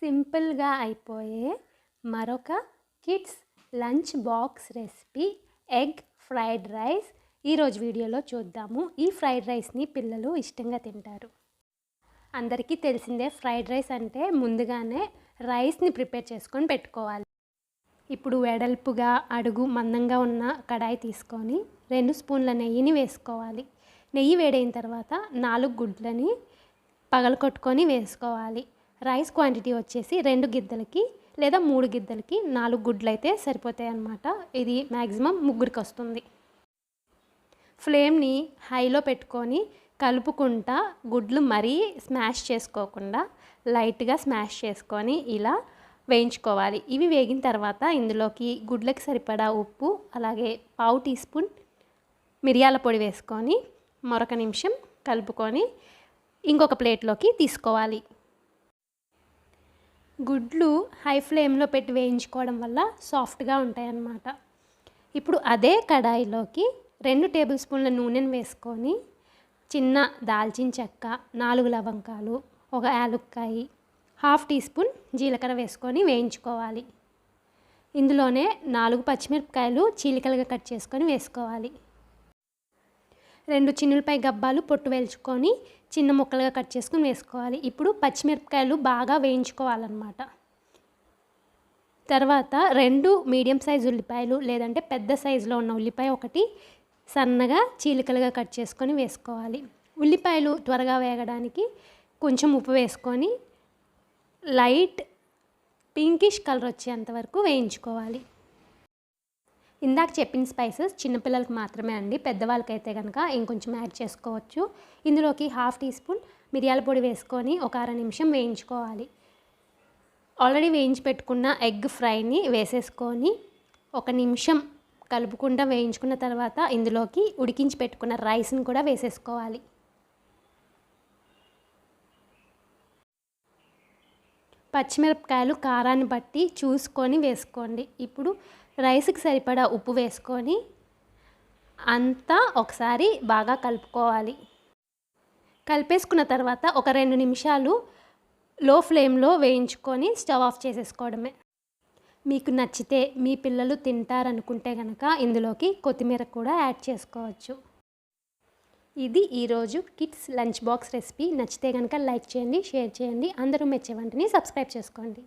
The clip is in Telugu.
సింపుల్గా అయిపోయే మరొక kids lunch box recipe egg fried rice ఈరోజు వీడియోలో చూద్దాము. ఈ ఫ్రైడ్ రైస్ని పిల్లలు ఇష్టంగా తింటారు. అందరికీ తెలిసిందే, ఫ్రైడ్ రైస్ అంటే ముందుగానే రైస్ని ప్రిపేర్ చేసుకొని పెట్టుకోవాలి. ఇప్పుడు వెడల్పుగా అడుగు మందంగా ఉన్న కడాయి తీసుకొని 2 స్పూన్ల నెయ్యిని వేసుకోవాలి. నెయ్యి వేడైన తర్వాత 4 గుడ్లని పగలకొట్టుకొని వేసుకోవాలి. రైస్ క్వాంటిటీ వచ్చేసి 2 గిద్దలకి లేదా 3 గిద్దలకి 4 గుడ్లు అయితే సరిపోతాయి అన్నమాట. ఇది మ్యాక్సిమం ముగ్గురికి వస్తుంది. ఫ్లేమ్ని హైలో పెట్టుకొని కలుపుకుంటా గుడ్లు మరీ స్మాష్ చేసుకోకుండా లైట్గా స్మాష్ చేసుకొని ఇలా వేయించుకోవాలి. ఇవి వేగిన తర్వాత ఇందులోకి గుడ్లకి సరిపడా ఉప్పు, అలాగే 1/2 టీ స్పూన్ మిరియాల పొడి వేసుకొని మరొక నిమిషం కలుపుకొని ఇంకొక ప్లేట్లోకి తీసుకోవాలి. గుడ్లు హై ఫ్లేమ్లో పెట్టి వేయించుకోవడం వల్ల సాఫ్ట్గా ఉంటాయన్నమాట. ఇప్పుడు అదే కడాయిలోకి 2 టేబుల్ స్పూన్ల నూనెను వేసుకొని చిన్న దాల్చిన చెక్క, 4 లవంగాలు, 1 యాలుక్కాయ, 1/2 టీ స్పూన్ జీలకర్ర వేసుకొని వేయించుకోవాలి. ఇందులోనే 4 పచ్చిమిరపకాయలు చీలికలుగా కట్ చేసుకొని వేసుకోవాలి. 2 చిన్నులపాయ గబ్బాలు పొట్టు వేల్చుకొని చిన్న ముక్కలుగా కట్ చేసుకొని వేసుకోవాలి. ఇప్పుడు పచ్చిమిరపకాయలు బాగా వేయించుకోవాలన్నమాట. తర్వాత 2 మీడియం సైజు ఉల్లిపాయలు లేదంటే పెద్ద సైజులో ఉన్న ఉల్లిపాయ ఒకటి సన్నగా చీలికలుగా కట్ చేసుకొని వేసుకోవాలి. ఉల్లిపాయలు త్వరగా వేగడానికి కొంచెం ఉప్పు వేసుకొని లైట్ పింకిష్ కలర్ వచ్చేంత వరకు వేయించుకోవాలి. ఇందాక చెప్పిన స్పైసెస్ చిన్నపిల్లలకు మాత్రమే అండి, పెద్దవాళ్ళకైతే కనుక ఇంకొంచెం యాడ్ చేసుకోవచ్చు. ఇందులోకి 1/2 టీ స్పూన్ మిరియాల పొడి వేసుకొని ఒక 1/2 నిమిషం వేయించుకోవాలి. ఆల్రెడీ వేయించి పెట్టుకున్న ఎగ్ ఫ్రైని వేసేసుకొని 1 నిమిషం కలుపుకుంటూ వేయించుకున్న తర్వాత ఇందులోకి ఉడికించి పెట్టుకున్న రైస్ని కూడా వేసేసుకోవాలి. పచ్చిమిరపకాయలు కారాన్ని బట్టి చూసుకొని వేసుకోండి. ఇప్పుడు రైస్కి సరిపడా ఉప్పు వేసుకొని అంతా ఒకసారి బాగా కలుపుకోవాలి. కలిపేసుకున్న తర్వాత ఒక 2 నిమిషాలు లో ఫ్లేమ్లో వేయించుకొని స్టవ్ ఆఫ్ చేసేసుకోవడమే. మీకు నచ్చితే మీ పిల్లలు తింటారనుకుంటే కనుక ఇందులోకి కొత్తిమీర కూడా యాడ్ చేసుకోవచ్చు. ఇది ఈరోజు కిడ్స్ లంచ్ బాక్స్ రెసిపీ. నచ్చితే కనుక లైక్ చేయండి, షేర్ చేయండి. అందరూ మెచ్చే వంటని సబ్స్క్రైబ్ చేసుకోండి.